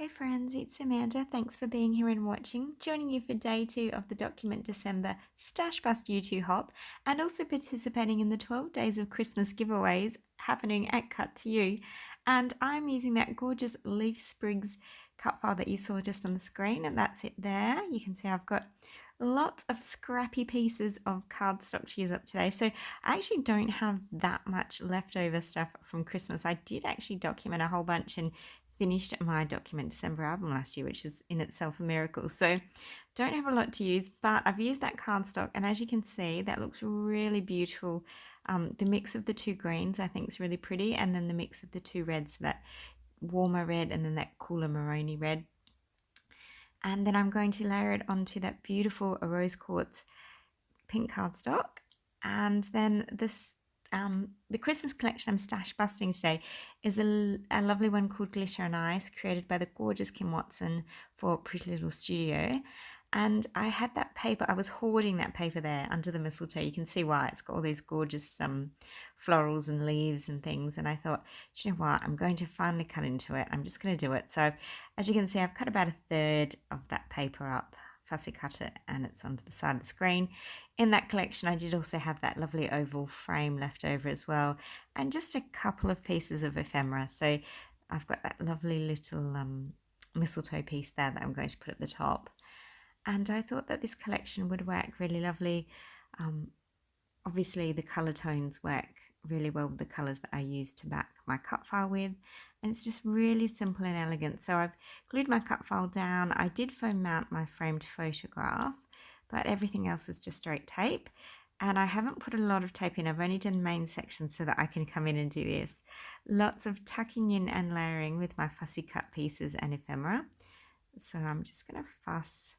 Hey friends, it's Amanda. Thanks for being here and watching. Joining you for day 2 of the Document December Stash Bust YouTube hop and also participating in the 12 Days of Christmas giveaways happening at Cut to You. And I'm using that gorgeous Leaf Sprigs cut file that you saw just on the screen, and that's it there. You can see I've got lots of scrappy pieces of cardstock to use up today. So I actually don't have that much leftover stuff from Christmas. I did actually document a whole bunch and finished my Document December album last year, which is in itself a miracle. So don't have a lot to use, but I've used that cardstock, and as you can see, that looks really beautiful. The mix of the two greens I think is really pretty, and then the mix of the two reds, that warmer red and then that cooler maroni red. And then I'm going to layer it onto that beautiful rose quartz pink cardstock. And then this the Christmas collection I'm stash busting today is a lovely one called Glitter and Ice, created by the gorgeous Kim Watson for Pretty Lil Studio. And I had that paper, I was hoarding that paper there under the mistletoe. You can see why. It's got all those gorgeous florals and leaves and things. And I thought, do you know what? I'm going to finally cut into it. I'm just going to do it. So as you can see, I've cut about a third of that paper up, fussy cut it, and it's onto the side of the screen. In that collection, I did also have that lovely oval frame left over as well, and just a couple of pieces of ephemera. So I've got that lovely little mistletoe piece there that I'm going to put at the top. And I thought that this collection would work really lovely. Obviously, the colour tones work really well with the colours that I use to back my cut file with. And it's just really simple and elegant. So I've glued my cut file down. I did foam mount my framed photograph, but everything else was just straight tape. And I haven't put a lot of tape in. I've only done main sections so that I can come in and do this. Lots of tucking in and layering with my fussy cut pieces and ephemera. So I'm just going to fuss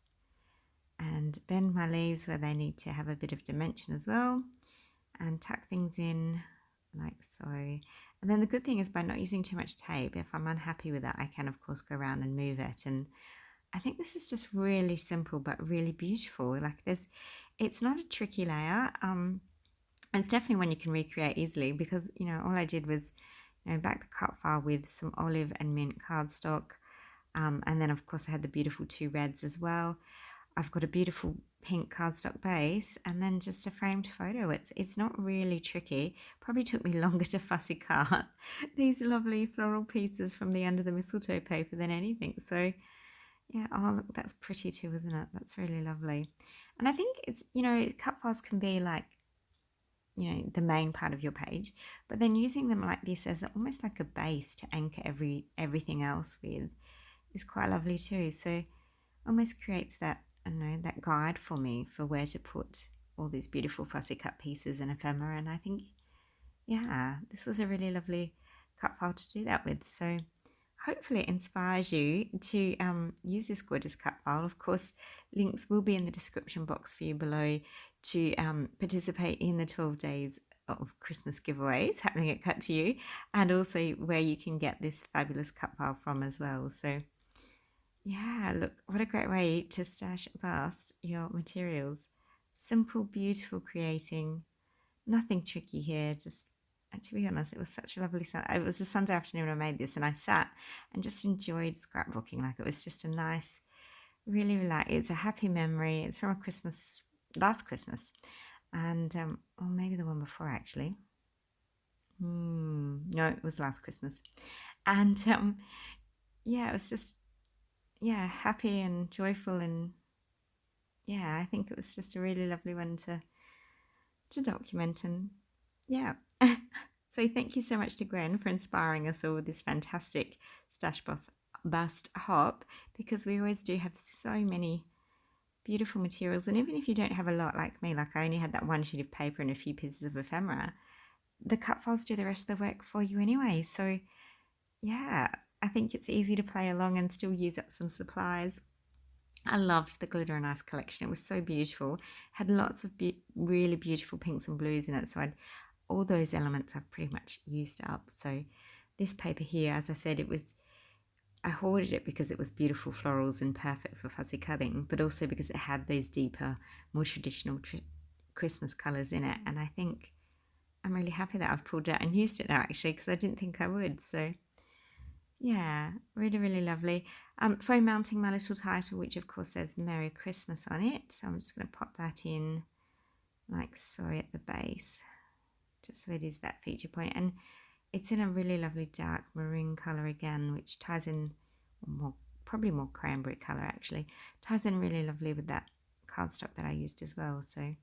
and bend my leaves where they need to have a bit of dimension as well, and tuck things in like so. And then the good thing is, by not using too much tape, if I'm unhappy with that, I can of course go around and move it. And I think this is just really simple but really beautiful. Like it's not a tricky layer. It's definitely one you can recreate easily, because all I did was back the cut file with some olive and mint cardstock, and then of course I had the beautiful two reds as well. I've got a beautiful pink cardstock base, and then just a framed photo. It's not really tricky. Probably took me longer to fussy cut these lovely floral pieces from the under the mistletoe paper than anything. So yeah, oh look, that's pretty too, isn't it? That's really lovely. And I think it's, cut files can be like, the main part of your page, but then using them like this as almost like a base to anchor everything else with is quite lovely too. So almost creates that, that guide for me for where to put all these beautiful fussy cut pieces and ephemera. And I think, yeah, this was a really lovely cut file to do that with. So hopefully it inspires you to use this gorgeous cut file. Of course, links will be in the description box for you below to participate in the 12 days of Christmas giveaways happening at Cut to You, and also where you can get this fabulous cut file from as well. So yeah, look, what a great way to stash bust your materials. Simple, beautiful creating, nothing tricky here. Just, to be honest, it was such a lovely Sunday. It was a Sunday afternoon I made this, and I sat and just enjoyed scrapbooking. Like, it was just a nice, really relaxed. It's a happy memory. It's from a last Christmas, and or maybe the one before actually. No, it was last Christmas, and yeah, it was just, yeah, happy and joyful, and yeah, I think it was just a really lovely one to document. And yeah. So thank you so much to Gwen for inspiring us all with this fantastic stash bust hop, because we always do have so many beautiful materials. And even if you don't have a lot like me, like I only had that one sheet of paper and a few pieces of ephemera, the cut files do the rest of the work for you anyway. So yeah, I think it's easy to play along and still use up some supplies. I loved the Glitter and Ice collection. It was so beautiful. Had lots of really beautiful pinks and blues in it. So all those elements I've pretty much used up. So this paper here, as I said, I hoarded it because it was beautiful florals and perfect for fussy cutting, but also because it had those deeper, more traditional Christmas colours in it. And I think I'm really happy that I've pulled it out and used it now, actually, because I didn't think I would. So Yeah, really, really lovely. Foam mounting my little title, which of course says Merry Christmas on it. So I'm just going to pop that in like so at the base, just so it is that feature point. And it's in a really lovely dark maroon colour again, which ties in more, probably more cranberry colour actually. Ties in really lovely with that cardstock that I used as well. So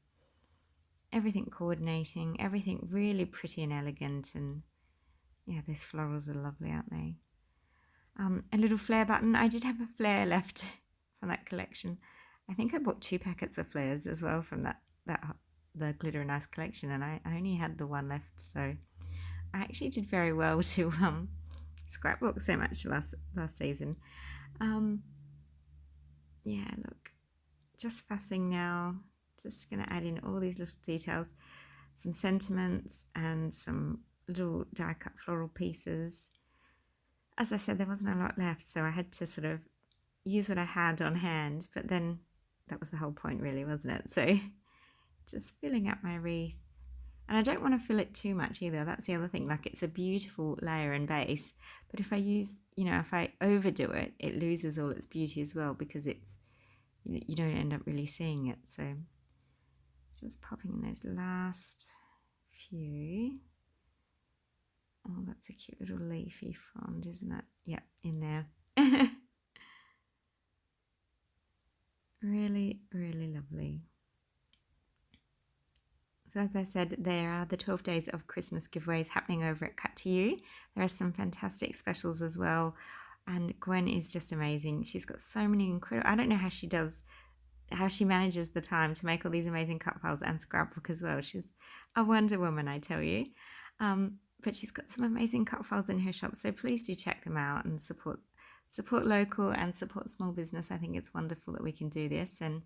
everything coordinating, everything really pretty and elegant. And yeah, those florals are lovely, aren't they? A little flare button. I did have a flare left from that collection. I think I bought 2 packets of flares as well from the Glitter and Ice collection, and I only had the one left. So I actually did very well to scrapbook so much last season. Yeah, look, just fussing now. Just going to add in all these little details, some sentiments and some little die cut floral pieces. As I said, there wasn't a lot left, so I had to sort of use what I had on hand, but then that was the whole point really, wasn't it? So just filling up my wreath. And I don't want to fill it too much either. That's the other thing. Like, it's a beautiful layer and base, but if I use, if I overdo it, it loses all its beauty as well, because it's, you don't end up really seeing it. So just popping in those last few. Oh, that's a cute little leafy frond, isn't it? Yep, in there. Really, really lovely. So as I said, there are the 12 days of Christmas giveaways happening over at Cut to You. There are some fantastic specials as well. And Gwen is just amazing. She's got so many incredible, I don't know how she manages the time to make all these amazing cut files and scrapbook as well. She's a Wonder Woman, I tell you. But she's got some amazing cut files in her shop, so please do check them out and support local and support small business. I think it's wonderful that we can do this, and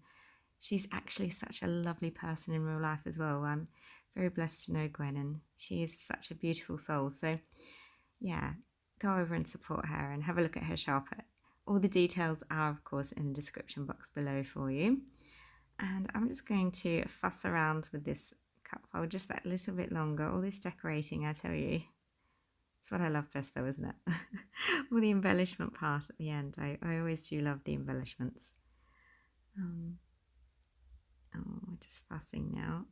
she's actually such a lovely person in real life as well. I'm very blessed to know Gwen, and she is such a beautiful soul. So yeah, go over and support her and have a look at her shop. All the details are, of course, in the description box below for you. And I'm just going to fuss around with this cut file just that little bit longer. All this decorating, I tell you, it's what I love best though, isn't it? All the embellishment part at the end. I always do love the embellishments. We're just fussing now.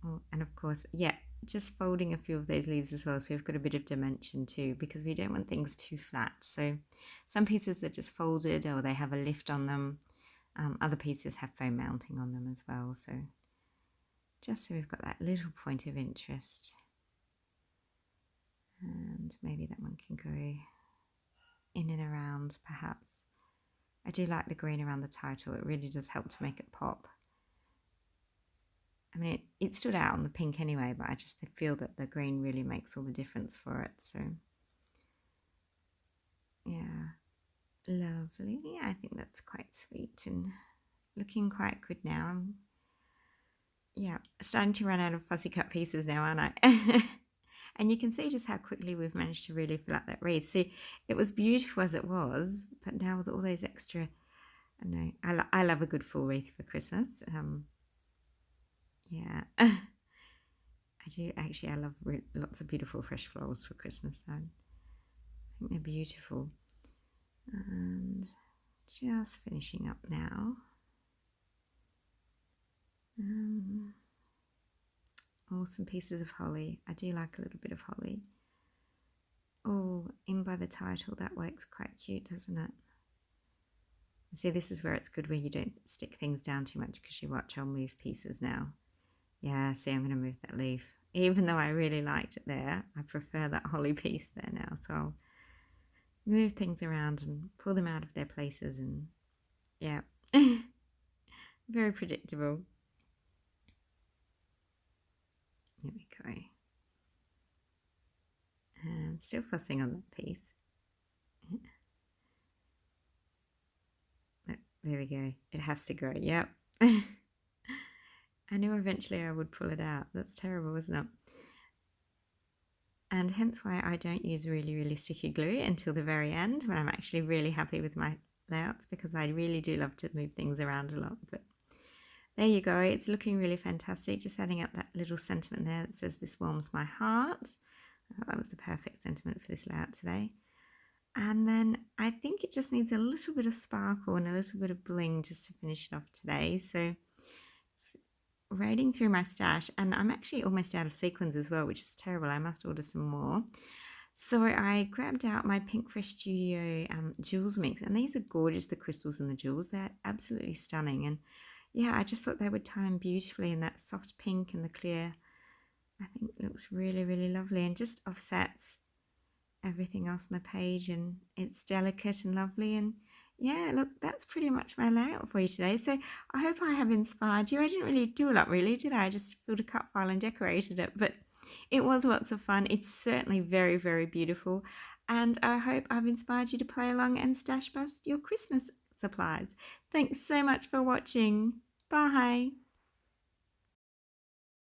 Oh, and of course, yeah, just folding a few of those leaves as well, so we've got a bit of dimension too, because we don't want things too flat. So some pieces are just folded or they have a lift on them. Other pieces have foam mounting on them as well, so just so we've got that little point of interest. And maybe that one can go in and around, perhaps. I do like the green around the title. It really does help to make it pop. I mean, it stood out on the pink anyway, but I just feel that the green really makes all the difference for it. So yeah, lovely. I think that's quite sweet and looking quite good now. I'm, yeah, starting to run out of fussy cut pieces now, aren't I? And you can see just how quickly we've managed to really fill out that wreath. See, it was beautiful as it was, but now with all those extra, I know, I love a good full wreath for Christmas. Yeah, I do actually. I love lots of beautiful fresh florals for Christmas. So I think they're beautiful. And just finishing up now. Some pieces of holly. I do like a little bit of holly. Oh, in by the title, that works quite cute, doesn't it? See, this is where it's good, where you don't stick things down too much, because you watch, I'll move pieces now. Yeah, see, I'm going to move that leaf. Even though I really liked it there, I prefer that holly piece there now. So I'll move things around and pull them out of their places, and yeah, very predictable. Here we go. And still fussing on that piece. There we go. It has to grow. Yep. I knew eventually I would pull it out. That's terrible, isn't it? And hence why I don't use really, really sticky glue until the very end, when I'm actually really happy with my layouts, because I really do love to move things around a lot. But there you go. It's looking really fantastic. Just adding up that little sentiment there that says, "This warms my heart." I thought that was the perfect sentiment for this layout today. And then I think it just needs a little bit of sparkle and a little bit of bling just to finish it off today. So raiding through my stash, and I'm actually almost out of sequins as well, which is terrible. I must order some more. So I grabbed out my Pink Fresh Studio jewels mix, and these are gorgeous, the crystals and the jewels. They're absolutely stunning. And yeah, I just thought they would tie in beautifully in that soft pink and the clear. I think it looks really, really lovely and just offsets everything else on the page, and it's delicate and lovely. And yeah, look, that's pretty much my layout for you today. So I hope I have inspired you. I didn't really do a lot, really, did I? I just filled a cut file and decorated it, but it was lots of fun. It's certainly very, very beautiful, and I hope I've inspired you to play along and stash bust your Christmas supplies. Thanks so much for watching. Bye.